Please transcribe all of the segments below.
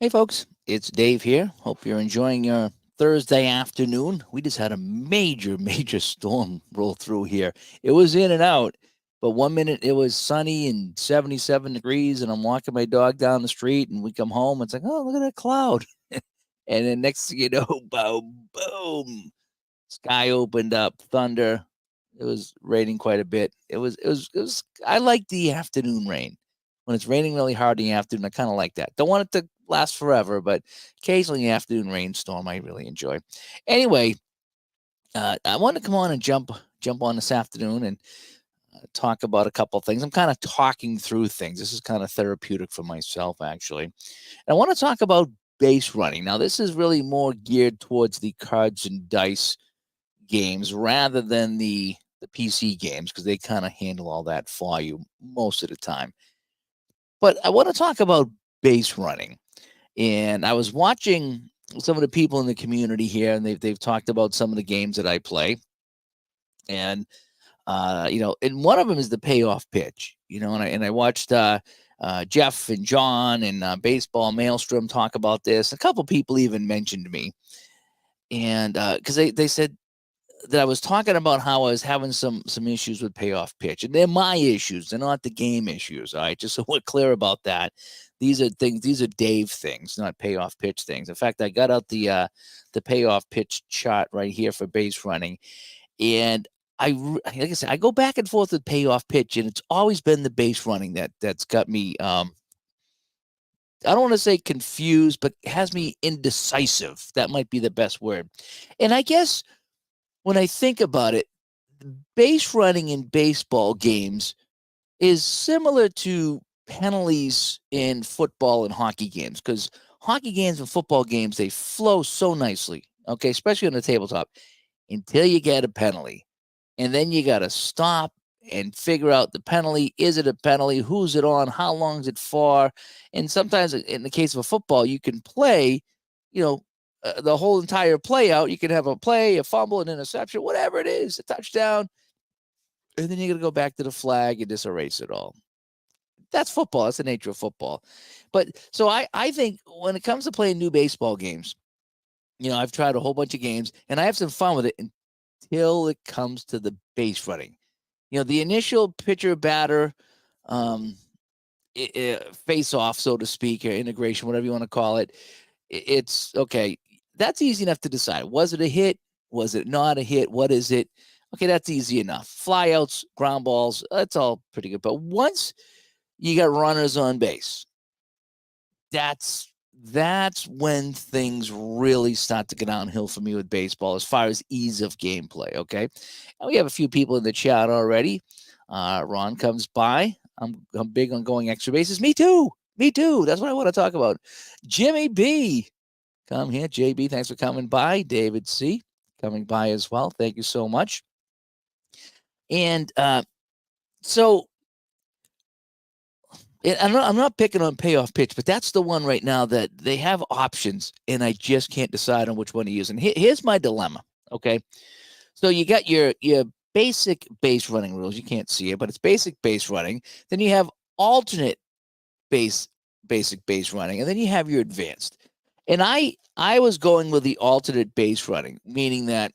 Hey, folks, it's Dave here. Hope you're enjoying your Thursday afternoon. We just had a major storm roll through here. It was in and out, but 1 minute it was sunny and 77 degrees, and I'm walking my dog down the street, and we come home. It's like, oh, look at that cloud. And then next thing you know, boom, boom, sky opened up, thunder. It was raining quite a bit. It was. I like the afternoon rain when it's raining really hard in the afternoon. I kind of like that. Don't want it to last forever, but occasionally the afternoon rainstorm I really enjoy. Anyway, I want to come on and jump on this afternoon and talk about a couple of things. I'm kind of talking through things. This is kind of therapeutic for myself, actually. And I want to talk about base running. Now, this is really more geared towards the cards and dice games rather than the PC games because they kind of handle all that for you most of the time. But I want to talk about base running. And I was watching some of the people in the community here, and they've talked about some of the games that I play. And and one of them is the payoff pitch. And I watched Jeff and John and Baseball Maelstrom talk about this. A couple people even mentioned me, and because they said that I was talking about how I was having some issues with payoff pitch, and they're my issues. They're not the game issues. All right, just so we're clear about that. These are things. These are Dave things, not payoff pitch things. In fact, I got out the payoff pitch chart right here for base running, and like I said, I go back and forth with payoff pitch, and it's always been the base running that's got me. I don't want to say confused, but has me indecisive. That might be the best word. And I guess when I think about it, base running in baseball games is similar to penalties in football and hockey games because hockey games and football games, they flow so nicely, okay, especially on the tabletop, until you get a penalty. And then you got to stop and figure out the penalty. Is it a penalty? Who's it on? How long is it for? And sometimes, in the case of a football, you can play, you know, the whole entire play out. You can have a play, a fumble, an interception, whatever it is, a touchdown, and then you got to go back to the flag and just erase it all. That's football. That's the nature of football. But so I think when it comes to playing new baseball games, I've tried a whole bunch of games and I have some fun with it until it comes to the base running. The initial pitcher batter um, face off, so to speak, or integration, whatever you want to call it. It's okay. That's easy enough to decide. Was it a hit? Was it not a hit? What is it? Okay, that's easy enough. Flyouts, ground balls, that's all pretty good. But once you got runners on base, that's when things really start to go downhill for me with baseball as far as ease of gameplay. Okay, and we have a few people in the chat already. Ron comes by. I'm big on going extra bases. Me too. Me too. That's what I want to talk about. Jimmy B, come here. JB, thanks for coming by. David C, coming by as well. Thank you so much. And so I'm not picking on payoff pitch, but that's the one right now that they have options, and I just can't decide on which one to use. And here's my dilemma. Okay, so you got your basic base running rules. You can't see it, but it's basic base running. Then you have alternate basic base running, and then you have your advanced. And I was going with the alternate base running, meaning that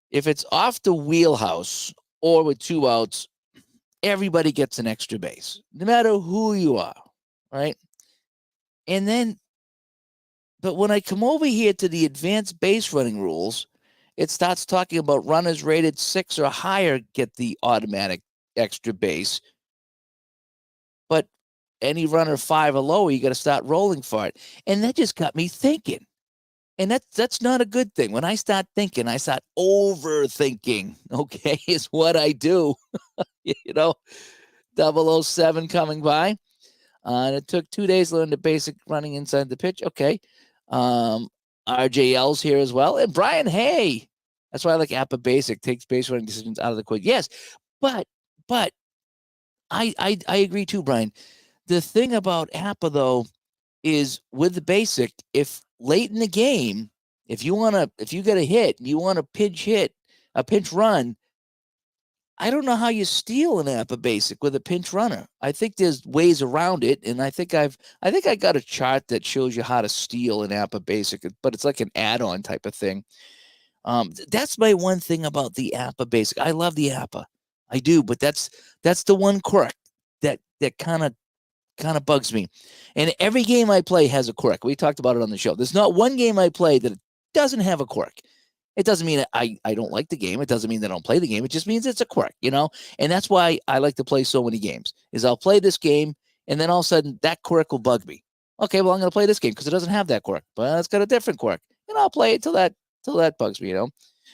if it's off the wheelhouse or with 2 outs, everybody gets an extra base, no matter who you are, right? And then, but when I come over here to the advanced base running rules, it starts talking about runners rated 6 or higher get the automatic extra base. But any runner 5 or lower, you got to start rolling for it. And that just got me thinking. And that's not a good thing. When I start thinking, I start overthinking, okay, is what I do. 007 coming by. And it took 2 days to learn the basic running inside the pitch. Okay. RJL's here as well. And Brian Hay. That's why I like APA Basic. Takes base running decisions out of the quick. Yes. But I agree too, Brian. The thing about APA, though, is with the basic, if late in the game, if you get a hit and you want a pinch run, I don't know how you steal an APA basic with a pinch runner. I think there's ways around it, and I think I got a chart that shows you how to steal an APA basic, but it's like an add-on type of thing. That's my one thing about the APA basic. I love the APA, I do, but that's the one quirk that kind of bugs me. And every game I play has a quirk. We talked about it on the show. There's not one game I play that doesn't have a quirk. It doesn't mean I don't like the game. It doesn't mean that I don't play the game. It just means it's a quirk, you know? And that's why I like to play so many games, is I'll play this game, and then all of a sudden that quirk will bug me. Okay, well, I'm going to play this game because it doesn't have that quirk, but it's got a different quirk. And I'll play it till that bugs me, you know?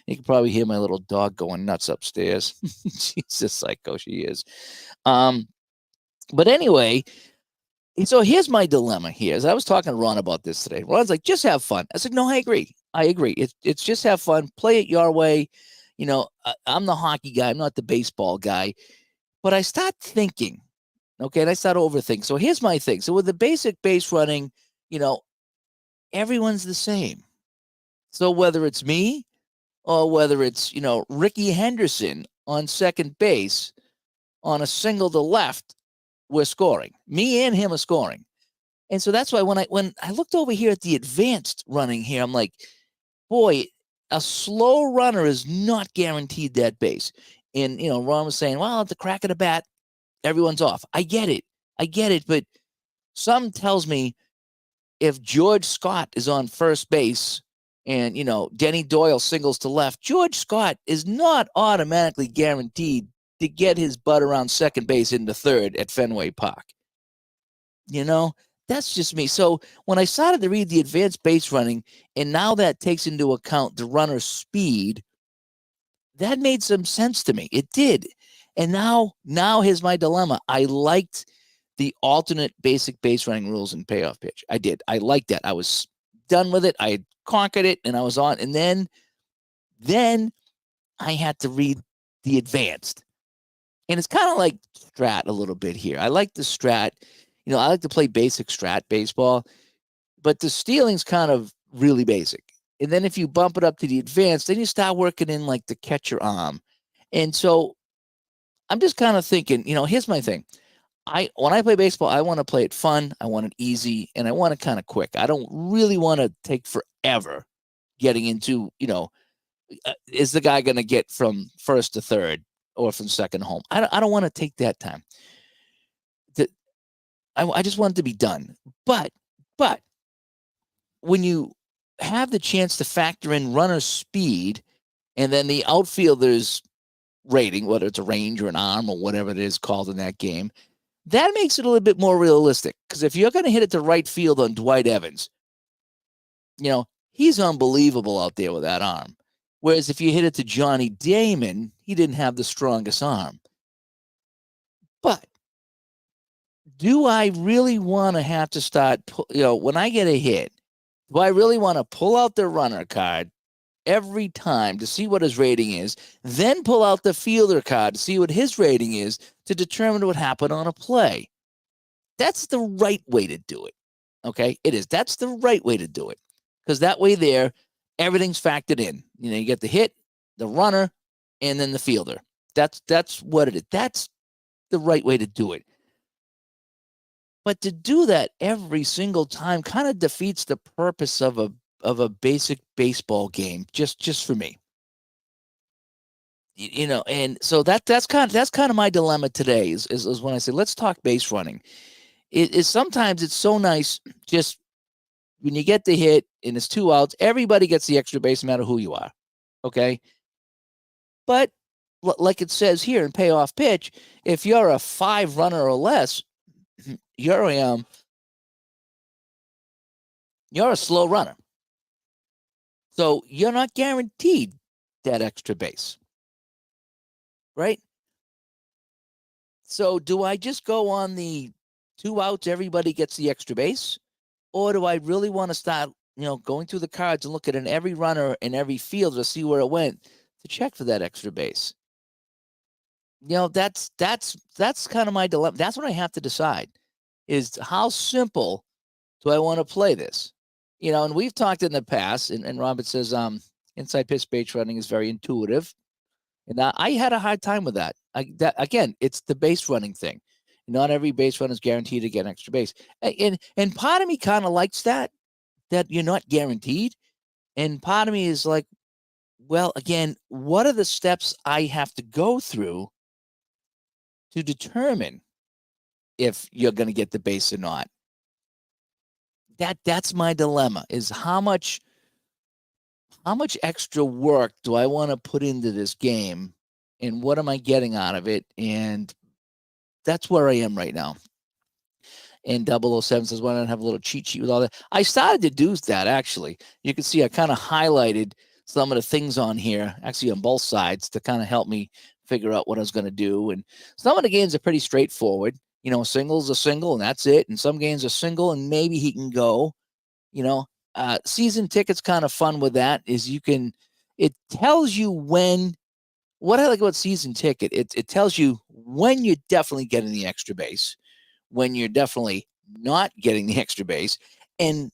You can probably hear my little dog going nuts upstairs. She's a psycho, she is. But anyway, so here's my dilemma here. As I was talking to Ron about this today, Ron's like, just have fun. I said, no, I agree. It's just have fun. Play it your way. You know, I'm the hockey guy. I'm not the baseball guy. But I start thinking, okay, and I start overthinking. So here's my thing. So with the basic base running, you know, everyone's the same. So whether it's me or whether it's, you know, Ricky Henderson on second base on a single to left, we're scoring. Me and him are scoring. And so that's why when I looked over here at the advanced running here, I'm like, boy, a slow runner is not guaranteed that base. And, you know, Ron was saying, well, at the crack of the bat, everyone's off. I get it. But something tells me if George Scott is on first base and, you know, Denny Doyle singles to left, George Scott is not automatically guaranteed to get his butt around second base into third at Fenway Park. You know, that's just me. So when I started to read the advanced base running, and now that takes into account the runner's speed, that made some sense to me. It did. And now here's my dilemma. I liked the alternate basic base running rules in payoff pitch. I did. I liked that. I was done with it. I had conquered it, and I was on. And then I had to read the advanced. And it's kind of like strat a little bit here. I like the strat. You know, I like to play basic strat baseball, but the stealing's kind of really basic. And then if you bump it up to the advanced, then you start working in like the catcher arm. And so I'm just kind of thinking, you know, here's my thing. When I play baseball, I want to play it fun, I want it easy, and I want it kind of quick. I don't really want to take forever getting into, you know, is the guy going to get from first to third or from second home? I don't want to take that time. I just want it to be done. But when you have the chance to factor in runner speed and then the outfielder's rating, whether it's a range or an arm or whatever it is called in that game, that makes it a little bit more realistic. Because if you're going to hit it to right field on Dwight Evans, you know, he's unbelievable out there with that arm. Whereas if you hit it to Johnny Damon, he didn't have the strongest arm. But do I really want to have to start, you know, when I get a hit, do I really want to pull out the runner card every time to see what his rating is, then pull out the fielder card to see what his rating is to determine what happened on a play? That's the right way to do it. Okay, it is. That's the right way to do it. Because that way there, everything's factored in. You know, you get the hit, the runner, and then the fielder. That's what it is. That's the right way to do it. But to do that every single time kind of defeats the purpose of a basic baseball game, just for me. You know, and so that's kind of my dilemma today is when I say let's talk base running. It is sometimes it's so nice just when you get the hit and it's 2 outs, everybody gets the extra base no matter who you are. Okay. But like it says here in payoff pitch, if you're a 5 runner or less, you're a slow runner. So you're not guaranteed that extra base. Right? So do I just go on the 2 outs, everybody gets the extra base? Or do I really want to start, you know, going through the cards and look at every runner and every field to see where it went to check for that extra base? You know, that's kind of my dilemma. That's what I have to decide is how simple do I want to play this? You know, and we've talked in the past, and Robert says inside pitch base running is very intuitive. And I had a hard time with that. Again, it's the base running thing. Not every base runner is guaranteed to get an extra base. And part of me kind of likes that you're not guaranteed. And part of me is like, well, again, what are the steps I have to go through to determine if you're going to get the base or not? That's my dilemma, is how much extra work do I want to put into this game, and what am I getting out of it? And that's where I am right now. And 007 says, why not have a little cheat sheet with all that? I started to do that, actually. You can see I kind of highlighted some of the things on here, actually on both sides, to kind of help me figure out what I was going to do. And some of the games are pretty straightforward. You know, single's a single, and that's it. And some games are single, and maybe he can go. You know, season tickets kind of fun with that is it tells you when. What I like about season ticket, it tells you when you're definitely getting the extra base, when you're definitely not getting the extra base, and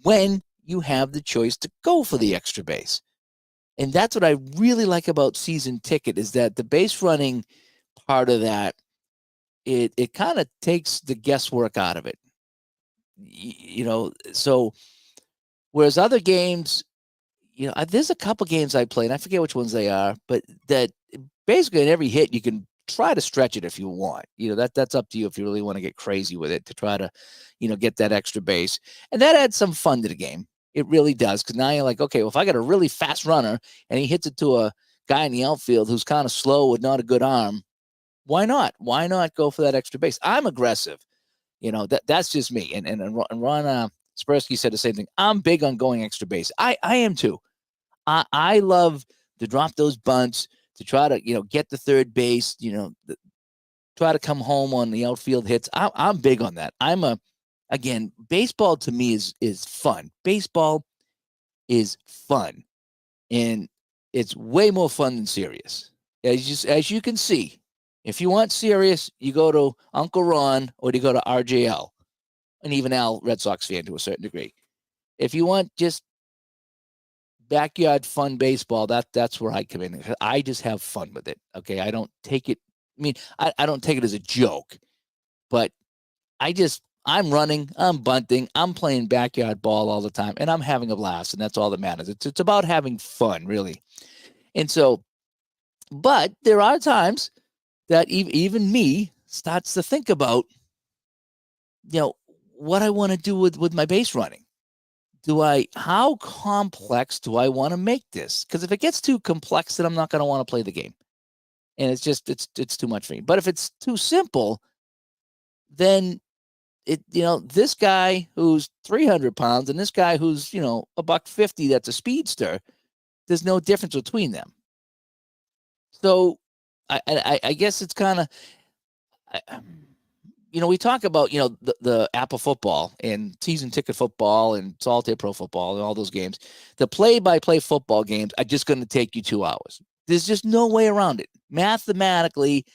when you have the choice to go for the extra base. And that's what I really like about season ticket, is that the base running part of that, it kind of takes the guesswork out of it. You know, so whereas other games, you know, there's a couple games I play, and I forget which ones they are, but that basically in every hit you can try to stretch it if you want. You know, that's up to you if you really want to get crazy with it to try to, you know, get that extra base. And that adds some fun to the game. It really does, because now you're like, okay, well, if I got a really fast runner and he hits it to a guy in the outfield who's kind of slow with not a good arm, why not? Why not go for that extra base? I'm aggressive. You know, that's just me. And Ron Sparsky said the same thing. I'm big on going extra base. I am too. I love to drop those bunts, to try to, you know, get the third base, you know, try to come home on the outfield hits. I'm big on that. Again, baseball to me is fun. Baseball is fun, and it's way more fun than serious. As you can see, if you want serious, you go to Uncle Ron, or you go to RJL, and even Al, Red Sox fan to a certain degree. If you want just backyard fun baseball, that's where I come in. I just have fun with it. Okay, I don't take it. I mean, I don't take it as a joke, but I'm running, I'm bunting, I'm playing backyard ball all the time, and I'm having a blast, and that's all that matters. It's about having fun, really. And so, but there are times that even me starts to think about, you know, what I want to do with my base running. How complex do I want to make this? Because if it gets too complex, then I'm not going to want to play the game. And it's too much for me. But if it's too simple, then this guy who's 300 pounds and this guy who's, you know, $150, that's a speedster, there's no difference between them. So I guess it's kind of, you know, we talk about, you know, the Apple football and season ticket football and Solitaire Pro football and all those games. The play-by-play football games are just going to take you 2 hours. There's just no way around it. Mathematically,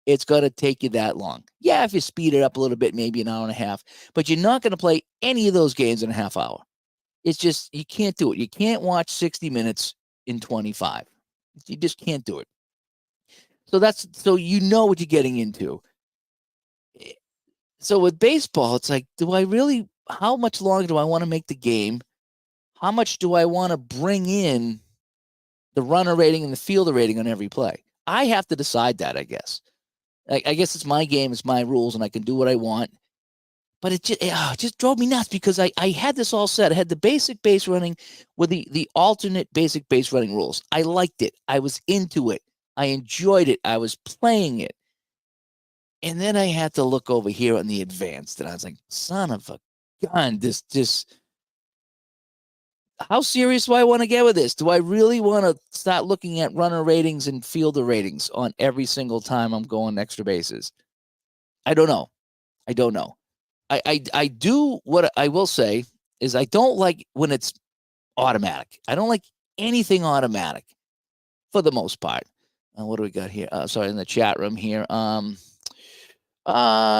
it's going to take you that long. Yeah, if you speed it up a little bit, maybe an hour and a half, but you're not going to play any of those games in a half hour. It's just, you can't do it. You can't watch 60 minutes in 25. You just can't do it. So you know what you're getting into. So with baseball, it's like, how much longer do I want to make the game? How much do I want to bring in the runner rating and the fielder rating on every play? I have to decide that, I guess. I guess it's my game, it's my rules, and I can do what I want. But it just drove me nuts, because I had this all set. I had the basic base running with the alternate basic base running rules. I liked it. I was into it. I enjoyed it. I was playing it. And then I had to look over here on the advanced, and I was like, son of a gun, how serious do I want to get with this? Do I really want to start looking at runner ratings and fielder ratings on every single time I'm going extra bases? I don't know. I do. What I will say is, I don't like when it's automatic. I don't like anything automatic, for the most part. What do we got here? Sorry, in the chat room here.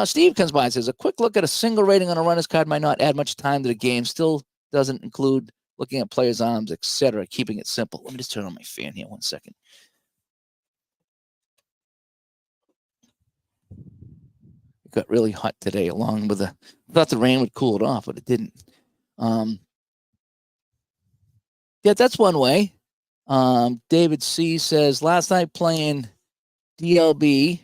Steve comes by and says, a quick look at a single rating on a runner's card might not add much time to the game. Still doesn't include looking at players' arms, etc. Keeping it simple. Let me just turn on my fan here 1 second. It got really hot today, along with I thought the rain would cool it off, but it didn't. Yeah, that's one way. David C says last night playing DLB,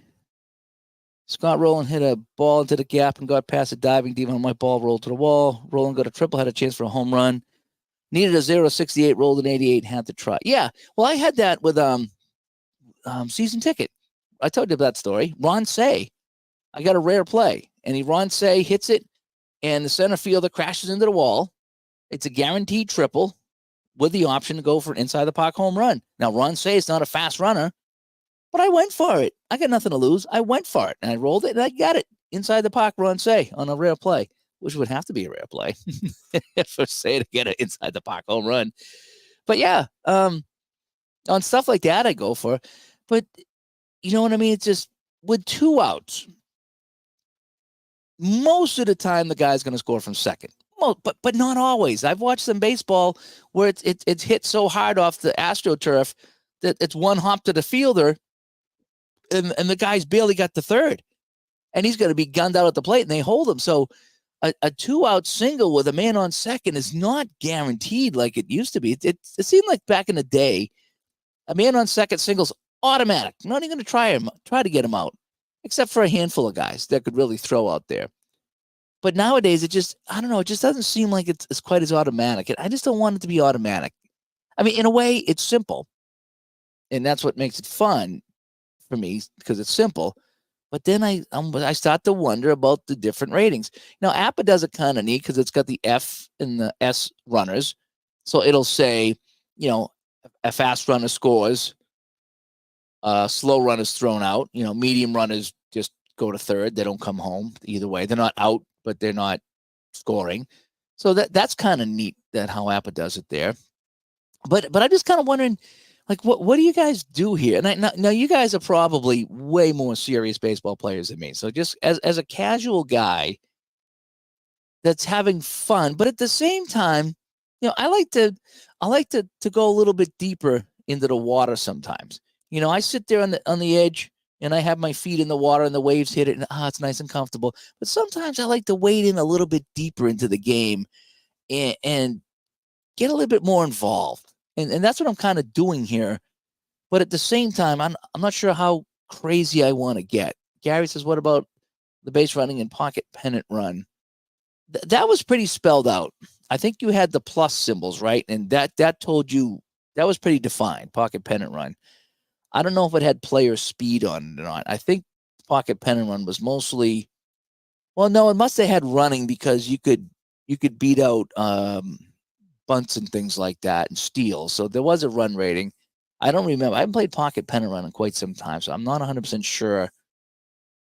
Scott Rowland hit a ball into the gap and got past a diving demon on my ball, rolled to the wall. Rowland got a triple, had a chance for a home run. Needed a 0.68, rolled an 88, had to try. Yeah, well, I had that with season ticket. I told you that story. Ron Say, I got a rare play, and Ron Say hits it, and the center fielder crashes into the wall. It's a guaranteed triple with the option to go for an inside the park home run. Now, Ron Say is not a fast runner, but I went for it. I got nothing to lose. I went for it, and I rolled it, and I got it inside the park. Ron Say on a rare play, which would have to be a rare play for Say to get an inside the park home run. But yeah, on stuff like that, I go for. But you know what I mean? It's just with 2 outs, most of the time the guy's going to score from second. But not always. I've watched some baseball where it's hit so hard off the AstroTurf that it's one hop to the fielder, and the guy's barely got to third, and he's going to be gunned out at the plate, and they hold him. So a 2-out single with a man on second is not guaranteed like it used to be. It seemed like back in the day, a man on second singles automatic. I'm not even going to try to get him out, except for a handful of guys that could really throw out there. But nowadays, I don't know, it just doesn't seem like it's quite as automatic. I just don't want it to be automatic. I mean, in a way, it's simple. And that's what makes it fun for me, because it's simple. But then I start to wonder about the different ratings. Now, APA does it kind of neat because it's got the F and the S runners. So it'll say, a fast runner scores, slow runners thrown out, medium runners just go to third. They don't come home either way. They're not out, but they're not scoring. So that's kind of neat that how APA does it there. But I'm just kind of wondering, like, what do you guys do here? And now you guys are probably way more serious baseball players than me. So just as a casual guy that's having fun, but at the same time, I like to go a little bit deeper into the water sometimes. I sit there on the edge, and I have my feet in the water, and the waves hit it, and it's nice and comfortable. But sometimes I like to wade in a little bit deeper into the game and get a little bit more involved. And that's what I'm kind of doing here. But at the same time, I'm not sure how crazy I want to get. Gary says, what about the base running and pocket pennant run? That was pretty spelled out. I think you had the plus symbols, right? And that told you, that was pretty defined, pocket pennant run. I don't know if it had player speed on it or not. I think pocket pennant run was mostly, well, no, it must have had running, because you could beat out bunts and things like that and steals. So there was a run rating. I don't remember. I haven't played pocket pennant run in quite some time, so I'm not 100% sure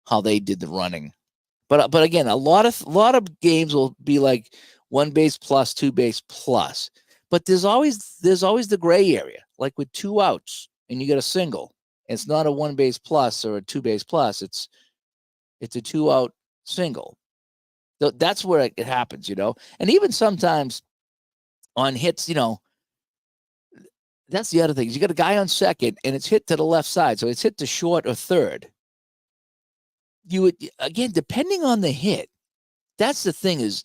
how they did the running. But again, a lot of games will be like 1 base plus, 2 base plus. But there's always the gray area, like with 2 outs and you get a single. It's not a 1 base plus or a 2 base plus. It's a 2-out single. So that's where it happens, And even sometimes on hits, that's the other thing. You got a guy on second, and it's hit to the left side, so it's hit to short or third. You would, again, depending on the hit, that's the thing is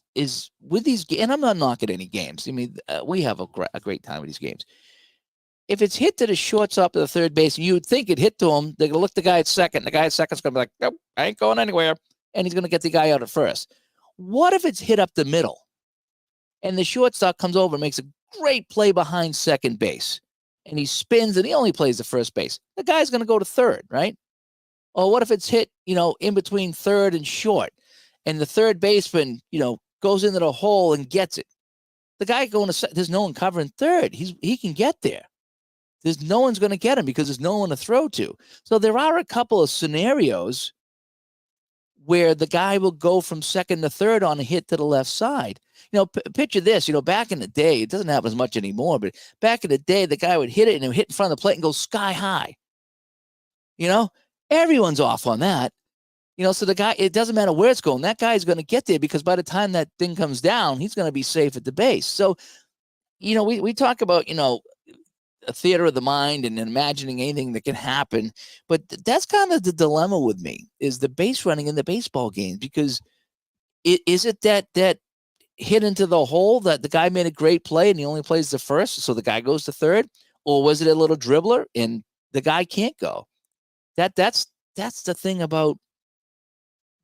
with these, and I'm not knocking any games. I mean, we have a great time with these games. If it's hit to the shortstop of the third base, and you would think it hit to him, they're going to look the guy at second. The guy at second's going to be like, nope, I ain't going anywhere. And he's going to get the guy out at first. What if it's hit up the middle, and the shortstop comes over and makes a great play behind second base, and he spins, and he only plays the first base? The guy's going to go to third, right? Or what if it's hit, in between third and short, and the third baseman, goes into the hole and gets it? The guy going to there's no one covering third. He can get there. There's no one's going to get him because there's no one to throw to. So there are a couple of scenarios where the guy will go from second to third on a hit to the left side. Picture this, back in the day, it doesn't happen as much anymore, but back in the day, the guy would hit it and it would hit in front of the plate and go sky high. Everyone's off on that. So the guy, it doesn't matter where it's going. That guy is going to get there, because by the time that thing comes down, he's going to be safe at the base. So, we talk about, a theater of the mind and imagining anything that can happen. But that's kind of the dilemma with me is the base running in the baseball games, because is it that hit into the hole that the guy made a great play and he only plays the first, so the guy goes to third, or was it a little dribbler and the guy can't go? That's the thing about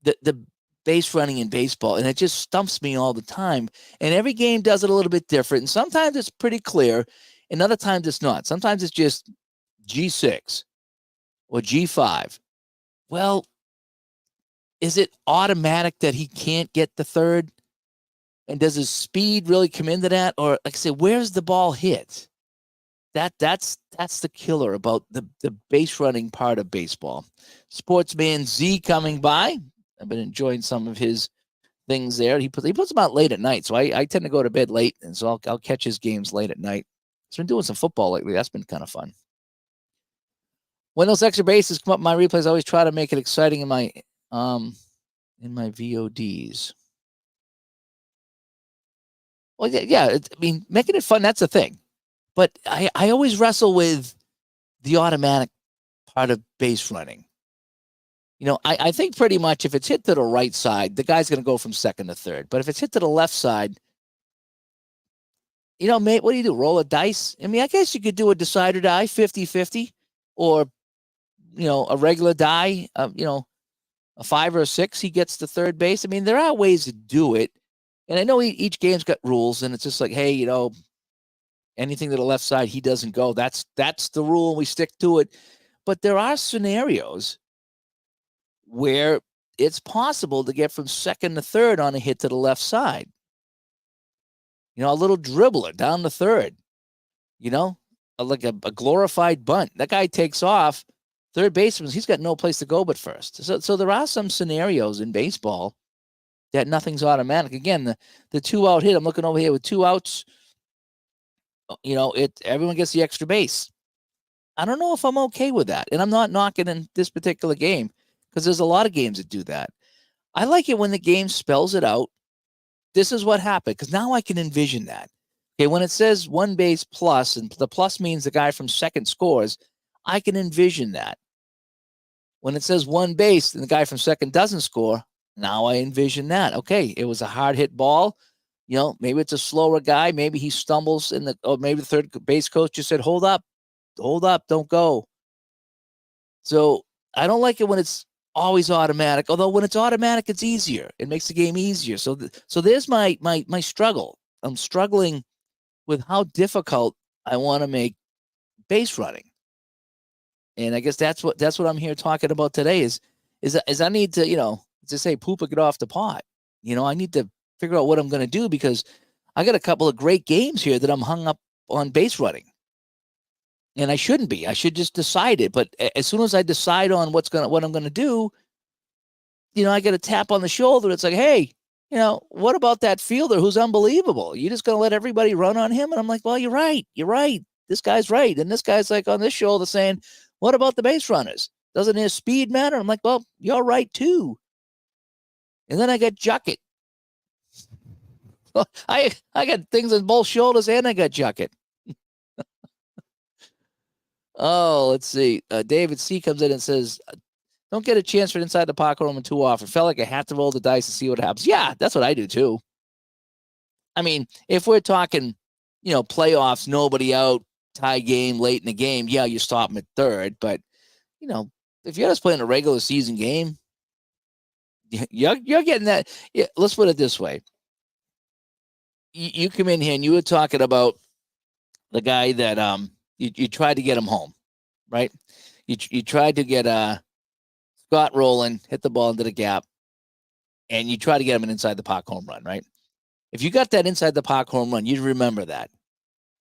the base running in baseball, and it just stumps me all the time. And every game does it a little bit different, and sometimes it's pretty clear, and other times it's not. Sometimes it's just G6 or G5. Well, is it automatic that he can't get the third? And does his speed really come into that? Or like I said, where's the ball hit? That's the killer about the base running part of baseball. Sportsman Z coming by. I've been enjoying some of his things there. He puts them out late at night, so I tend to go to bed late, and so I'll catch his games late at night. He's been doing some football lately. That's been kind of fun. When those extra bases come up in my replays, I always try to make it exciting in my VODs. Well, yeah. I mean, making it fun, that's the thing. But I always wrestle with the automatic part of base running. You know, I think pretty much if it's hit to the right side, the guy's going to go from second to third. But if it's hit to the left side, you know, mate, what do you do? Roll a dice? I mean, I guess you could do a decider die, 50-50, or, you know, a regular die, you know, a 5 or a 6, he gets to third base. I mean, there are ways to do it. And I know each game's got rules, and it's just like, hey, you know, anything to the left side, he doesn't go. That's the rule, and we stick to it. But there are scenarios where it's possible to get from second to third on a hit to the left side. You know, a little dribbler down the third, you know, like a glorified bunt. That guy takes off. Third baseman, he's got no place to go but first. So there are some scenarios in baseball that nothing's automatic. Again, the 2-out hit, I'm looking over here with 2 outs. You know, everyone gets the extra base. I don't know if I'm okay with that. And I'm not knocking in this particular game, because there's a lot of games that do that. I like it when the game spells it out. This is what happened, because now I can envision that. Okay, when it says 1 base plus, and the plus means the guy from second scores, I can envision that. When it says 1 base and the guy from second doesn't score, now I envision that. Okay, it was a hard hit ball. You know, maybe it's a slower guy. Maybe he stumbles or maybe the third base coach just said, hold up, don't go. So I don't like it when it's always automatic. Although when it's automatic, it's easier. It makes the game easier. So there's my struggle. I'm struggling with how difficult I want to make base running. And I guess that's what I'm here talking about today is I need to, you know, to say poop or get off the pot. You know, I need to figure out what I'm going to do, because I got a couple of great games here that I'm hung up on base running. And I shouldn't be. I should just decide it. But as soon as I decide on what I'm going to do, you know, I get a tap on the shoulder. It's like, hey, you know, what about that fielder who's unbelievable? You're just going to let everybody run on him? And I'm like, well, you're right. This guy's right. And this guy's like on this shoulder saying, what about the base runners? Doesn't his speed matter? I'm like, well, you're right too. And then I got Juckett. I got things on both shoulders, and I got Juckett. Oh, let's see. David C. comes in and says, don't get a chance for inside the pocket room too often. Felt like I had to roll the dice and see what happens. Yeah, that's what I do too. I mean, if we're talking, you know, playoffs, nobody out, tie game, late in the game, yeah, you stop them at third. But, you know, if you're just playing a regular season game, you're getting that. Yeah, let's put it this way. You come in here and you were talking about the guy that you tried to get him home, right? You tried to get Scott Rowland, hit the ball into the gap, and you try to get him an inside the park home run, right? If you got that inside the park home run, you'd remember that,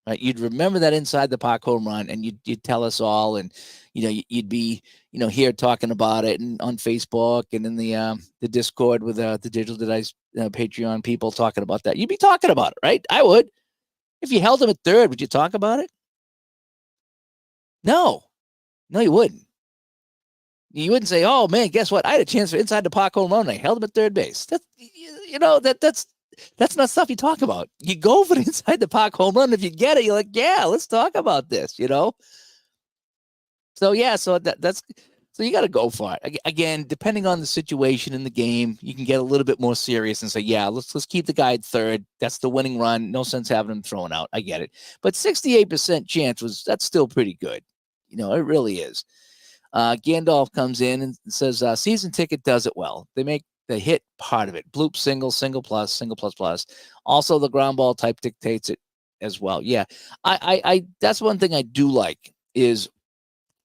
right? You'd remember that inside the park home run, and you'd tell us all, and you know you'd be here talking about it and on Facebook and in the Discord with the Digital Dice Patreon people talking about that. You'd be talking about it, right? I would. If you held him at third, would you talk about it? No, you wouldn't. You wouldn't say, "Oh man, guess what? I had a chance for inside the park home run. I held him at third base." That's that's not stuff you talk about. You go for the inside the park home run. If you get it, you're like, yeah, let's talk about this, So yeah, so that's so you got to go for it. Again, depending on the situation in the game, you can get a little bit more serious and say, yeah, let's keep the guy at third. That's the winning run. No sense having him thrown out. I get it, but 68% chance that's still pretty good. It really is. Gandalf comes in and says, season ticket does it well. They make the hit part of it. Bloop, single plus, single plus. Also, the ground ball type dictates it as well. Yeah, I that's one thing I do like is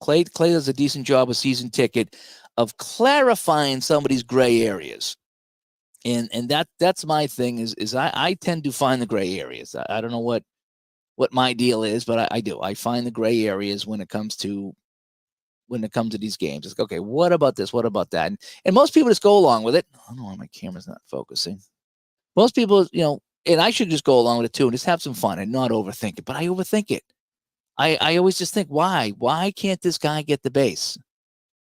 Clay does a decent job with season ticket of clarifying somebody's gray areas. And that's my thing is I tend to find the gray areas. I don't know what my deal is, but I do. I find the gray areas when it comes to these games. It's like, okay, what about this? What about that? And most people just go along with it. I don't know why my camera's not focusing. Most people, and I should just go along with it too and just have some fun and not overthink it. But I overthink it. I always just think, why can't this guy get the base?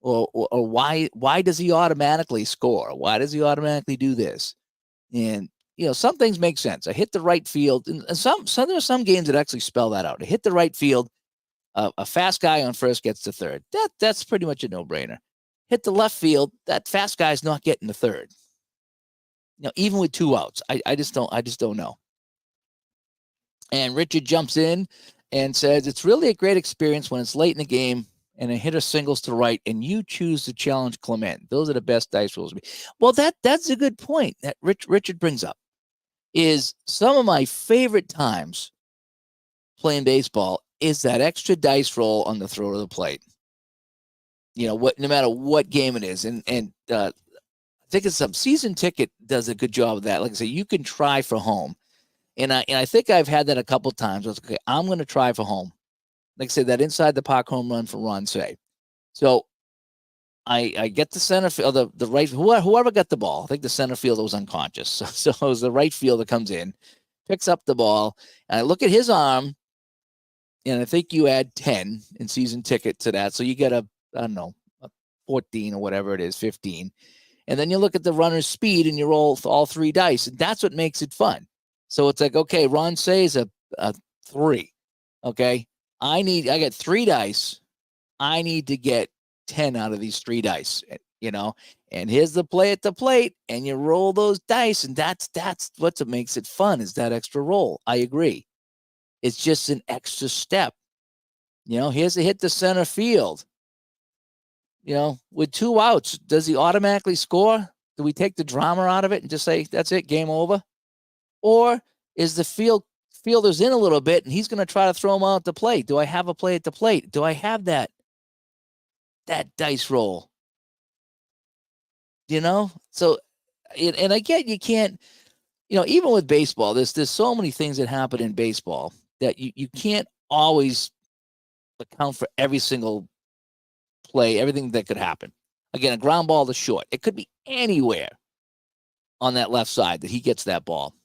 Or why does he automatically score? Why does he automatically do this? And some things make sense. I hit the right field, and some there's some games that actually spell that out. I hit the right field. A fast guy on first gets to third. That's pretty much a no-brainer. Hit the left field. That fast guy's not getting to third. Even with 2 outs, I just don't know. And Richard jumps in and says, it's really a great experience when it's late in the game and a hitter singles to right and you choose to challenge Clement. Those are the best dice rolls. Well, that's a good point that Richard brings up. Is some of my favorite times playing baseball is that extra dice roll on the throw to the plate. No matter what game it is. And I think it's some season ticket does a good job of that. Like I say, you can try for home. And I think I've had that a couple of times. I was like, okay, I'm going to try for home. Like I said, that inside the park home run for Ron Say. So I get the center field, the right, whoever got the ball. I think the center fielder was unconscious. So it was the right fielder comes in, picks up the ball, and I look at his arm, and I think you add 10 in season ticket to that. So you get a 14 or whatever it is, 15. And then you look at the runner's speed and you roll all 3 dice. And that's what makes it fun. So it's like, okay, Ron Say is a 3. Okay. I get 3 dice. I need to get 10 out of these 3 dice, and here's the play at the plate, and you roll those dice. And that's what makes it fun is that extra roll. I agree. It's just an extra step. Here's a hit to center field. With 2 outs, does he automatically score? Do we take the drama out of it and just say, that's it, game over? Or is the fielder's in a little bit and he's going to try to throw him out at the plate? Do I have a play at the plate? Do I have that dice roll? So, and I get you can't, even with baseball, there's so many things that happen in baseball that you can't always account for every single play, everything that could happen. Again, a ground ball to short. It could be anywhere on that left side that he gets that ball.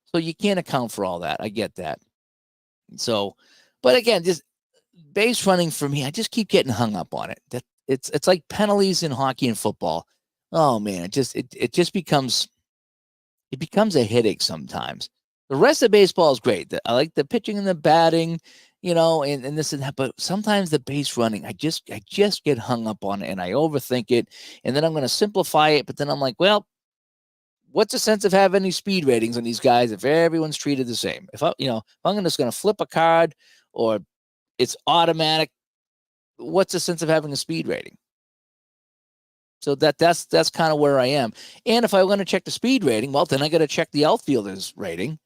So you can't account for all that. I get that. So, but again, just base running for me, I just keep getting hung up on it. That it's like penalties in hockey and football. Oh man, it just becomes a headache sometimes. The rest of baseball is great. I like the pitching and the batting, and this and that. But sometimes the base running, I just get hung up on it and I overthink it. And then I'm going to simplify it. But then I'm like, well, what's the sense of having any speed ratings on these guys if everyone's treated the same? If I'm just going to flip a card or it's automatic, what's the sense of having a speed rating? So that's kind of where I am. And if I want to check the speed rating, well, then I got to check the outfielder's rating.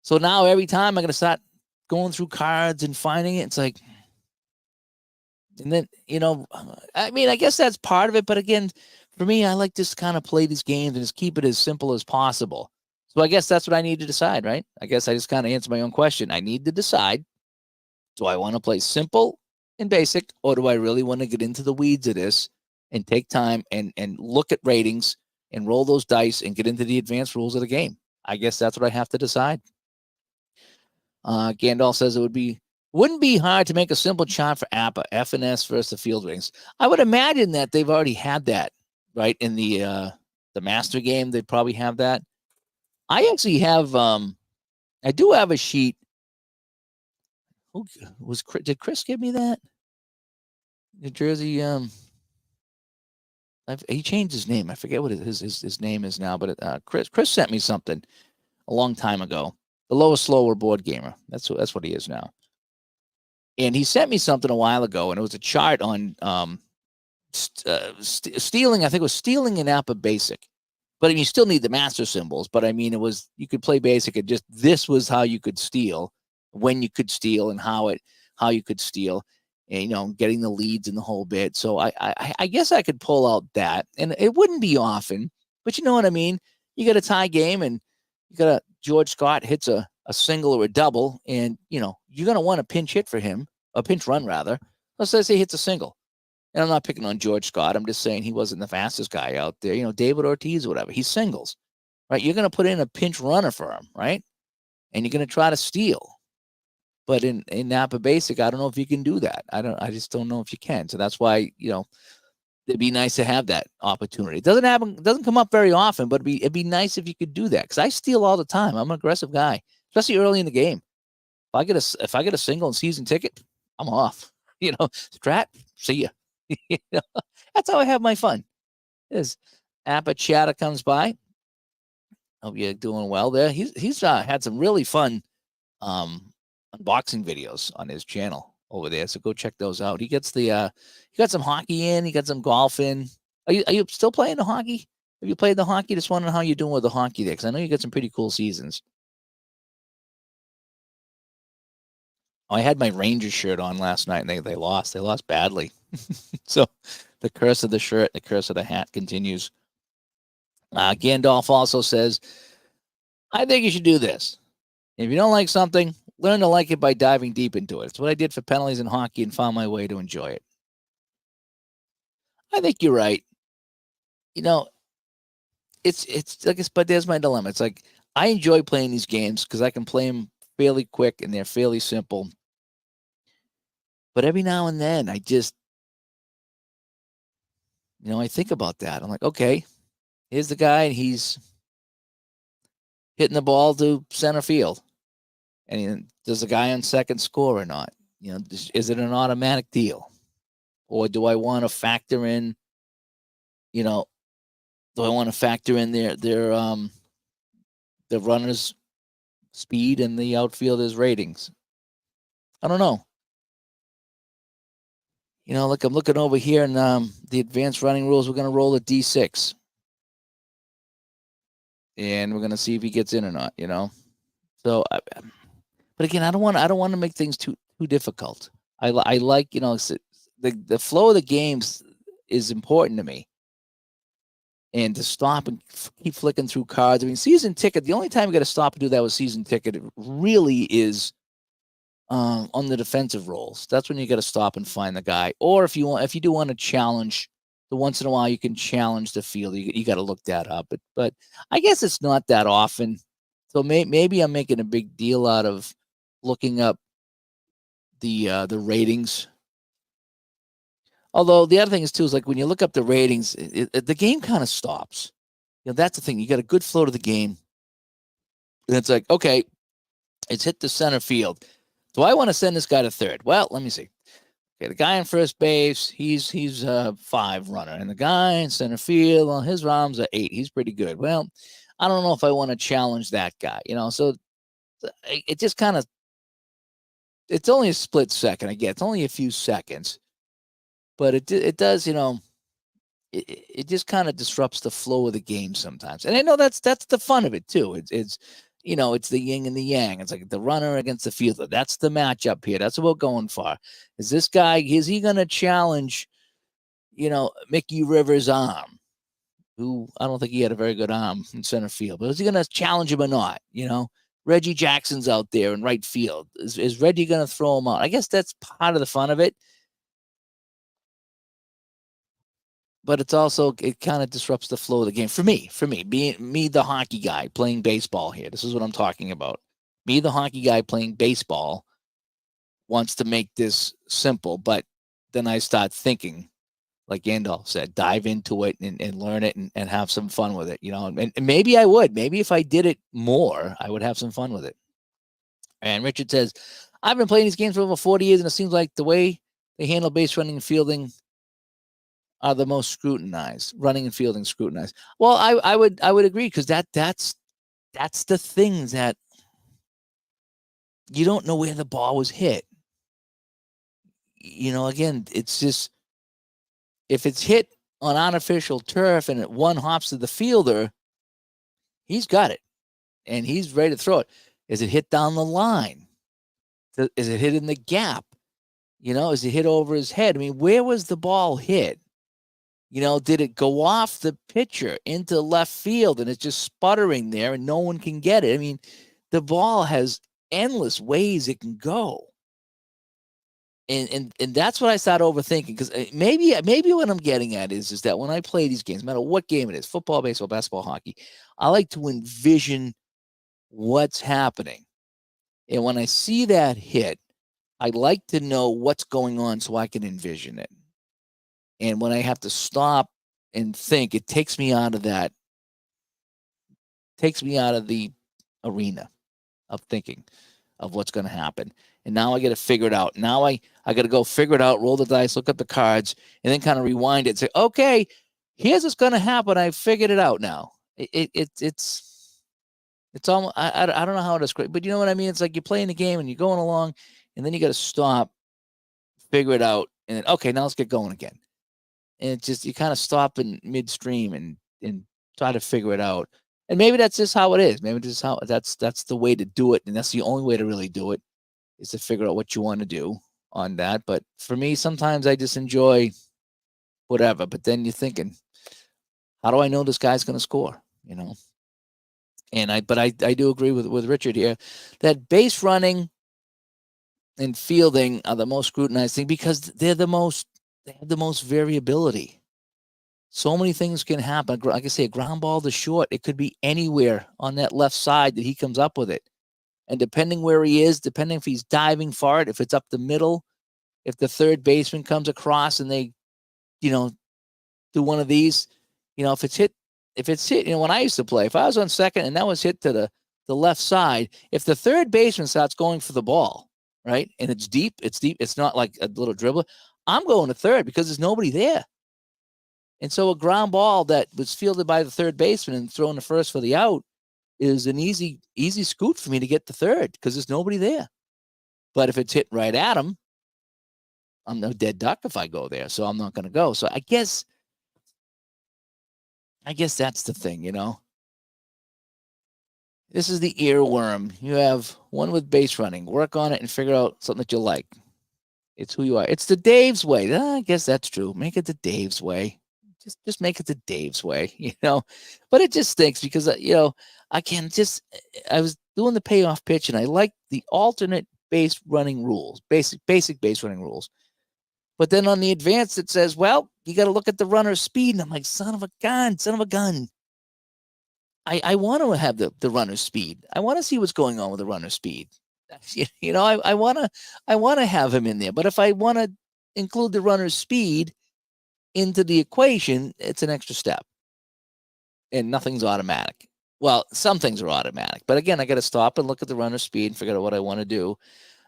So now every time I'm going to start going through cards and finding it. It's like, and then, I guess that's part of it. But again, for me, I like to kind of play these games and just keep it as simple as possible. So I guess that's what I need to decide, right? I guess I just kind of answer my own question. I need to decide, do I want to play simple and basic, or do I really want to get into the weeds of this and take time and look at ratings and roll those dice and get into the advanced rules of the game? I guess that's what I have to decide. Gandalf says wouldn't be hard to make a simple chart for APA, FNS versus the field ratings. I would imagine that they've already had that, right? In the master game, they probably have that. I actually have I do have a sheet. Who was did Chris give me that? New Jersey he changed his name. I forget what his name is now, but Chris sent me something a long time ago. The lowest slower board gamer. That's what he is now. And he sent me something a while ago, and it was a chart on stealing. I think it was stealing in APA Basic. But I mean, you still need the master symbols. But I mean, it was you could play Basic, and just this was how you could steal, when you could steal, and how you could steal, and getting the leads and the whole bit. So I guess I could pull out that, and it wouldn't be often, but you know what I mean. You got a tie game, and you got a George Scott hits a single or a double, and you're gonna want a pinch hit for him, a pinch run rather. Let's say he hits a single. And I'm not picking on George Scott. I'm just saying he wasn't the fastest guy out there. David Ortiz or whatever. He's singles, right? You're going to put in a pinch runner for him, right? And you're going to try to steal. But in Napa Basic, I don't know if you can do that. I just don't know if you can. So that's why, it'd be nice to have that opportunity. It doesn't come up very often, but it'd be nice if you could do that. Because I steal all the time. I'm an aggressive guy, especially early in the game. If I get a single and season ticket, I'm off. Strat, see ya. That's how I have my fun. Is Appa Chatter comes by. Hope you're doing well there. He's had some really fun unboxing videos on his channel over there, so go check those out. He got some hockey in. He got some golf in. Are you still playing the hockey? Have you played the hockey? Just wondering how you're doing with the hockey there, because I know you got some pretty cool seasons. I had my Rangers shirt on last night, and they lost. They lost badly. So the curse of the shirt, the curse of the hat continues. Gandalf also says, I think you should do this. If you don't like something, learn to like it by diving deep into it. It's what I did for penalties in hockey and found my way to enjoy it. I think you're right. It's like but there's my dilemma. It's like I enjoy playing these games because I can play them fairly quick and they're fairly simple. But every now and then, I just, I think about that. I'm like, okay, here's the guy, and he's hitting the ball to center field. And does the guy on second score or not? Is it an automatic deal? Or do I want to factor in, do I want to factor in their runner's speed and the outfielder's ratings? I don't know. Look, I'm looking over here in the advanced running rules. We're going to roll a D6. And we're going to see if he gets in or not, So, but again, I don't want to make things too difficult. I like, the flow of the games is important to me. And to stop and keep flicking through cards. I mean, season ticket, the only time you got to stop and do that with season ticket really is on the defensive roles. That's when you got to stop and find the guy. Or if you do want to challenge, the once in a while you can challenge the field. You got to look that up. But I guess it's not that often. So maybe I'm making a big deal out of looking up the ratings. Although the other thing is too is like when you look up the ratings, the game kind of stops. That's the thing. You got a good flow to the game, and it's like, okay, it's hit the center field. Do I want to send this guy to third? Well, let me see. Okay, the guy in first base, he's 5 runner, and the guy in center field, well, his ROM's a 8. He's pretty good. Well, I don't know if I want to challenge that guy. So it just kind of, it's only a split second. I get it's only a few seconds, but it does, it just kind of disrupts the flow of the game sometimes. And I know that's the fun of it too. It's it's the yin and the yang. It's like the runner against the fielder. That's the matchup here. That's what we're going for. Is he going to challenge, Mickey Rivers' arm, who I don't think he had a very good arm in center field, but is he going to challenge him or not? Reggie Jackson's out there in right field. Is Reggie going to throw him out? I guess that's part of the fun of it. But it's also, it kind of disrupts the flow of the game for me, being me, the hockey guy playing baseball here. This is what I'm talking about. Me, the hockey guy playing baseball, wants to make this simple, but then I start thinking like Gandalf said, dive into it and learn it and have some fun with it, and maybe I would. Maybe if I did it more, I would have some fun with it. And Richard says, I've been playing these games for over 40 years, and it seems like the way they handle base running and fielding are the most scrutinized. Running and fielding scrutinized. Well, I would agree, because that's the thing, that you don't know where the ball was hit. Again, it's just, if it's hit on artificial turf and it one hops to the fielder, he's got it and he's ready to throw it. Is it hit down the line? Is it hit in the gap? Is it hit over his head? I mean, where was the ball hit? Did it go off the pitcher into left field and it's just sputtering there and no one can get it? I mean, the ball has endless ways it can go. And that's what I started overthinking, because maybe what I'm getting at is that when I play these games, no matter what game it is, football, baseball, basketball, hockey, I like to envision what's happening. And when I see that hit, I like to know what's going on so I can envision it. And when I have to stop and think, it takes me out of the arena of thinking of what's going to happen. And now I got to figure it out. Now I got to go figure it out, roll the dice, look up the cards, and then kind of rewind it and say, okay, here's what's going to happen. I figured it out now. It's almost, I don't know how to describe it, but you know what I mean? It's like you're playing the game and you're going along, and then you got to stop, figure it out, and then, okay, now let's get going again. And it's just, you kind of stop in midstream and try to figure it out. And maybe that's just how it is. Maybe that's the way to do it. And that's the only way to really do it, is to figure out what you want to do on that. But for me, sometimes I just enjoy whatever. But then you're thinking, how do I know this guy's going to score? And I do agree with Richard here that base running and fielding are the most scrutinized thing, because they have the most variability. So many things can happen. Like I say, a ground ball to short, it could be anywhere on that left side that he comes up with it. And depending where he is, depending if he's diving for it, if it's up the middle, if the third baseman comes across and they, do one of these, if it's hit, when I used to play, if I was on second and that was hit to the left side, if the third baseman starts going for the ball, right, and it's deep, it's not like a little dribbler, I'm going to third because there's nobody there. And so a ground ball that was fielded by the third baseman and thrown to first for the out is an easy scoot for me to get to third, because there's nobody there. But if it's hit right at him, I'm no dead duck if I go there, so I'm not going to go. So I guess that's the thing, This is the earworm. You have one with base running. Work on it and figure out something that you like. It's who you are. It's the Dave's way. I guess that's true. Make it the Dave's way. Just make it the Dave's way, But it just stinks because, I was doing the payoff pitch and I like the alternate base running rules, basic base running rules. But then on the advanced, it says, well, you got to look at the runner's speed. And I'm like, son of a gun. I want to have the runner's speed. I want to see what's going on with the runner's speed. I want to have him in there. But if I want to include the runner's speed into the equation, it's an extra step. And nothing's automatic. Well, some things are automatic. But again, I got to stop and look at the runner's speed and figure out what I want to do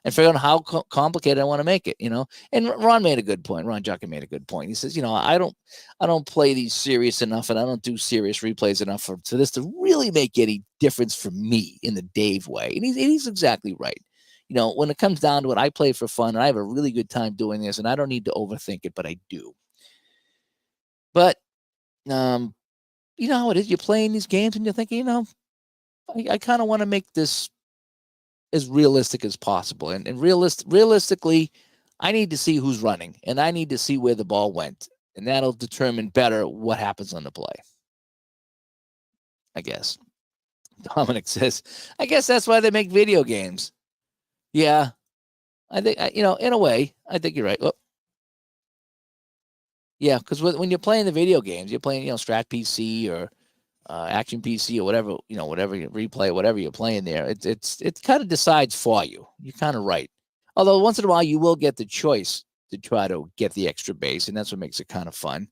and figure out how complicated I want to make it, And Ron made a good point. Ron Juckin made a good point. He says, I don't play these serious enough, and I don't do serious replays enough for this to really make any difference for me in the Dave way. And he's exactly right. When it comes down to it, I play for fun, and I have a really good time doing this, and I don't need to overthink it, but I do. But, you know how it is. You're playing these games, and you're thinking, I kind of want to make this as realistic as possible. And realistically, I need to see who's running, and I need to see where the ball went. And that'll determine better what happens on the play, I guess. Dominic says, I guess that's why they make video games. Yeah, I think, in a way, I think you're right. Oh. Yeah, because when you're playing the video games, you're playing, Strat PC or Action PC or whatever, whatever you replay, whatever you're playing there. It kind of decides for you. You're kind of right. Although once in a while you will get the choice to try to get the extra base, and that's what makes it kind of fun.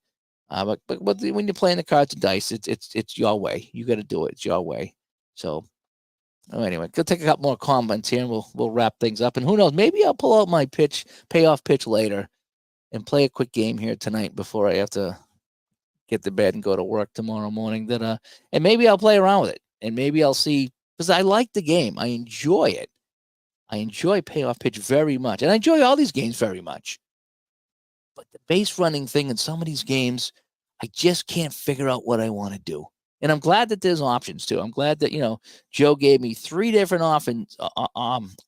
But when you're playing the cards and dice, it's your way. You got to do it. It's your way. So anyway, go take a couple more comments here, and we'll wrap things up. And who knows? Maybe I'll pull out my payoff pitch later, and play a quick game here tonight before I have to get to bed and go to work tomorrow morning. And maybe I'll play around with it, and maybe I'll see, because I like the game. I enjoy it. I enjoy payoff pitch very much, and I enjoy all these games very much. But the base running thing in some of these games, I just can't figure out what I want to do. And I'm glad that there's options too. I'm glad that, Joe gave me 3 different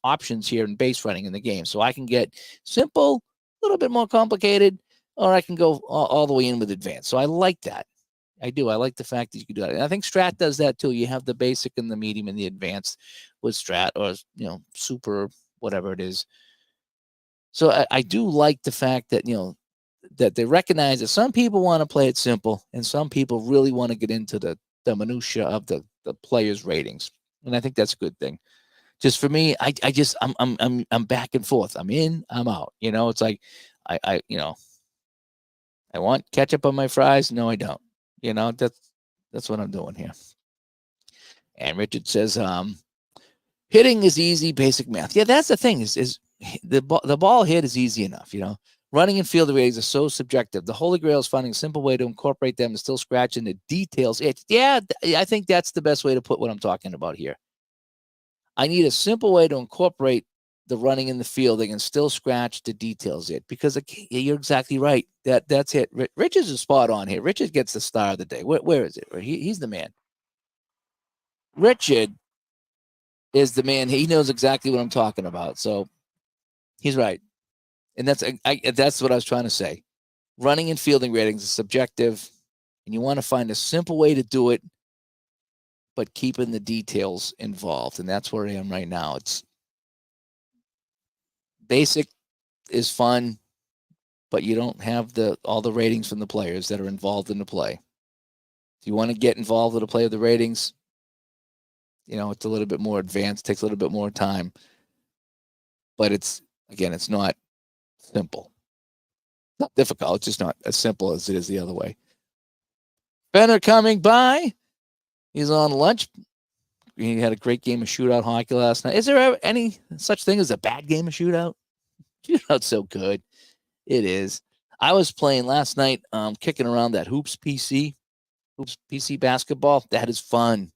options here in base running in the game. So I can get simple, a little bit more complicated, or I can go all the way in with advanced. So I like that. I do. I like the fact that you can do that. And I think Strat does that too. You have the basic and the medium and the advanced with Strat, or, super, whatever it is. So I do like the fact that, that they recognize that some people want to play it simple, and some people really want to get into the minutia of the players' ratings. And I think that's a good thing. Just for me, I'm back and forth. I'm in, I'm out. It's like I want ketchup on my fries. No, I don't. That's what I'm doing here. And Richard says, hitting is easy, basic math. Yeah, that's the thing. Is the ball hit is easy enough. Running and field ratings are so subjective. The Holy Grail is finding a simple way to incorporate them and still scratch in the details. I think that's the best way to put what I'm talking about here. I need a simple way to incorporate the running and the fielding and still scratch the details because you're exactly right. That's it. Richard's is spot on here. Richard gets the star of the day. Where is it? He's the man. Richard is the man. He knows exactly what I'm talking about. So he's right. And that's what I was trying to say. Running and fielding ratings is subjective, and you want to find a simple way to do it, but keeping the details involved. And that's where I am right now. It's basic is fun, but you don't have all the ratings from the players that are involved in the play. If you want to get involved with the play of the ratings, it's a little bit more advanced, takes a little bit more time. But it's not simple. It's not difficult. It's just not as simple as it is the other way. Benner coming by. He's on lunch. He had a great game of shootout hockey last night. Is there any such thing as a bad game of shootout? Shootout's so good. It is. I was playing last night, kicking around that Hoops PC basketball. That is fun.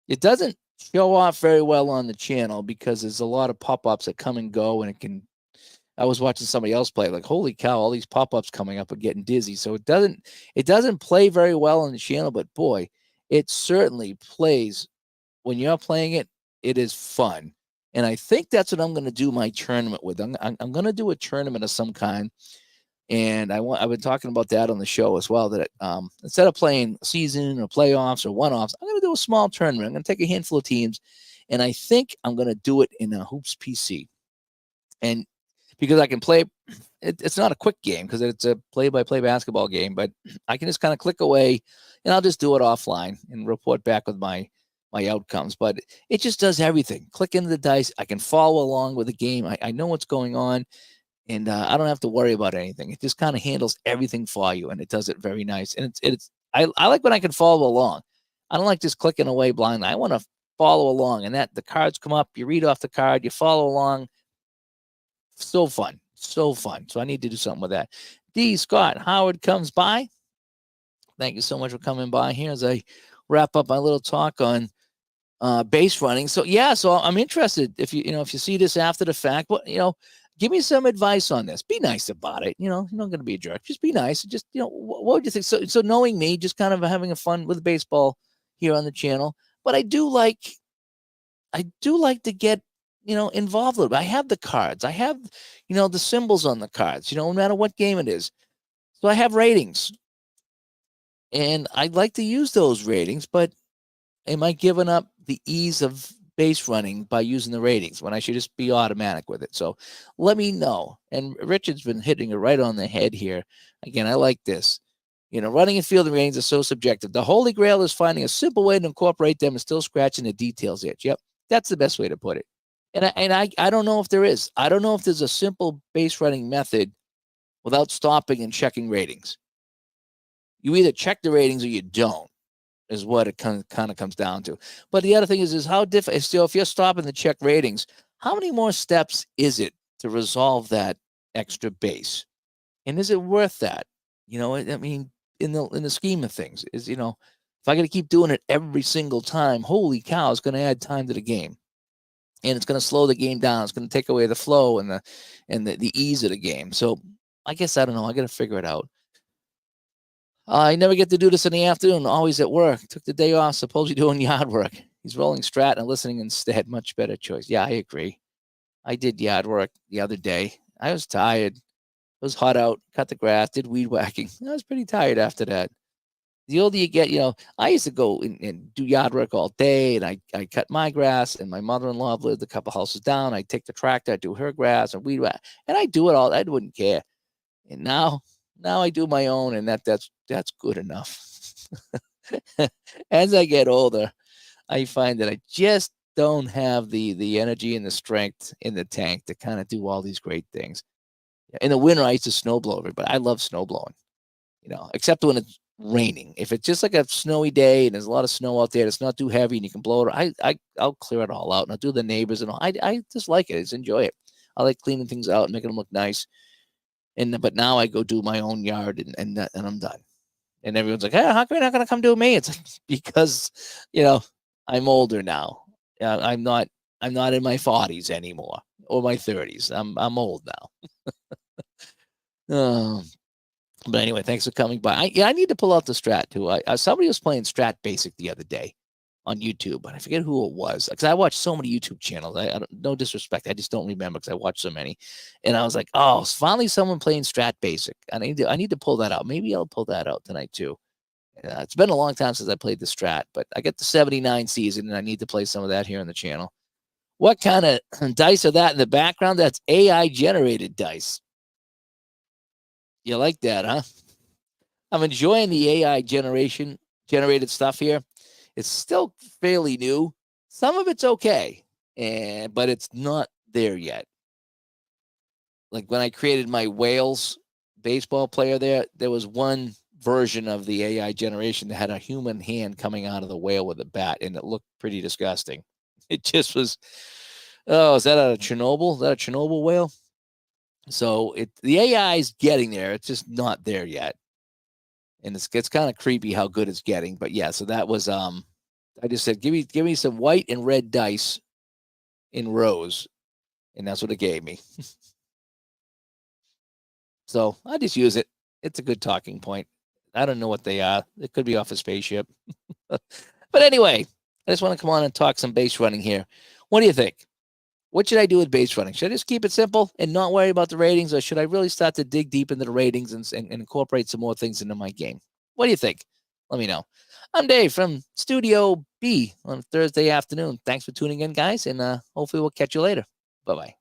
It doesn't show off very well on the channel because there's a lot of pop-ups that come and go, and I was watching somebody else play, like, holy cow, all these pop-ups coming up and getting dizzy. So it doesn't play very well on the channel, but boy, it certainly plays when you're playing it. It is fun. And I think that's what I'm going to do my tournament with. I'm going to do a tournament of some kind. And I've been talking about that on the show as well, that instead of playing season or playoffs or one-offs, I'm going to do a small tournament. I'm going to take a handful of teams, and I think I'm going to do it in a Hoops PC. And because I can play, it's not a quick game because it's a play-by-play basketball game, but I can just kind of click away, and I'll just do it offline and report back with my outcomes. But it just does everything. Click into the dice. I can follow along with the game. I know what's going on, and I don't have to worry about anything. It just kind of handles everything for you, and it does it very nice. And I like when I can follow along. I don't like just clicking away blindly. I want to follow along, and that the cards come up, you read off the card, you follow along. So fun. So I need to do something with that. D. Scott Howard comes by. Thank you so much for coming by here as I wrap up my little talk on base running. So I'm interested if you see this after the fact, give me some advice on this. Be nice about it. You're not going to be a jerk. Just be nice. Just, what would you think? So knowing me, just kind of having a fun with baseball here on the channel, but I do like to get, involved a little bit. I have the cards. I have, the symbols on the cards, no matter what game it is. So I have ratings. And I'd like to use those ratings, but am I giving up the ease of base running by using the ratings when I should just be automatic with it? So let me know. And Richard's been hitting it right on the head here. Again, I like this. Running and fielding ratings are so subjective. The Holy Grail is finding a simple way to incorporate them and still scratching the details itch. Yep, that's the best way to put it. And I don't know if there is. I don't know if there's a simple base running method without stopping and checking ratings. You either check the ratings or you don't, is what it kind of comes down to. But the other thing is how difficult. So if you're stopping to check ratings, how many more steps is it to resolve that extra base? And is it worth that? I mean, in the scheme of things, if I got to keep doing it every single time, holy cow, it's going to add time to the game, and it's going to slow the game down. It's going to take away the flow and the ease of the game. So I guess I don't know. I got to figure it out. I never get to do this in the afternoon. Always at work. Took the day off. Supposedly doing yard work. He's rolling Strat and listening instead. Much better choice. Yeah, I agree. I did yard work the other day. I was tired. It was hot out. Cut the grass. Did weed whacking. I was pretty tired after that. The older you get, I used to go and do yard work all day, and I cut my grass, and my mother-in-law lived a couple houses down. I take the tractor, I do her grass and weed whack, and I do it all. I wouldn't care. And now I do my own, and that's good enough. As I get older, I find that I just don't have the energy and the strength in the tank to kind of do all these great things. In the winter, I used to snowblow everybody. I love snowblowing, except when it's raining. If it's just like a snowy day and there's a lot of snow out there, it's not too heavy and you can blow it. I'll clear it all out and I'll do the neighbors and all. I just like it. I just enjoy it. I like cleaning things out and making them look nice. But now I go do my own yard and I'm done. And everyone's like, hey, how come you're not going to come do me? It's because, I'm older now. I'm not in my 40s anymore or my 30s. I'm old now. But anyway, thanks for coming by. I need to pull out the Strat too. Somebody was playing Strat Basic the other day on YouTube, but I forget who it was because I watch so many YouTube channels. I don't, no disrespect, I just don't remember because I watch so many. And I was like, oh, finally someone playing Strat Basic. I need to pull that out. Maybe I'll pull that out tonight too. It's been a long time since I played the Strat, but I get the 79 season and I need to play some of that here on the channel. What kind of dice are that in the background? That's AI generated dice. You like that, huh? I'm enjoying the AI generated stuff here. It's still fairly new. Some of it's okay, but it's not there yet. Like when I created my Wales baseball player there was one version of the AI generation that had a human hand coming out of the whale with a bat, and it looked pretty disgusting. It just was, is that a Chernobyl? Is that a Chernobyl whale? So the AI is getting there. It's just not there yet. And it's kind of creepy how good it's getting. But yeah, so that was I just said, give me some white and red dice in rows. And that's what it gave me. So I just use it. It's a good talking point. I don't know what they are. It could be off a spaceship. But anyway, I just want to come on and talk some base running here. What do you think? What should I do with base running? Should I just keep it simple and not worry about the ratings, or should I really start to dig deep into the ratings and incorporate some more things into my game? What do you think? Let me know. I'm Dave from Studio B on Thursday afternoon. Thanks for tuning in, guys, and hopefully we'll catch you later. Bye-bye.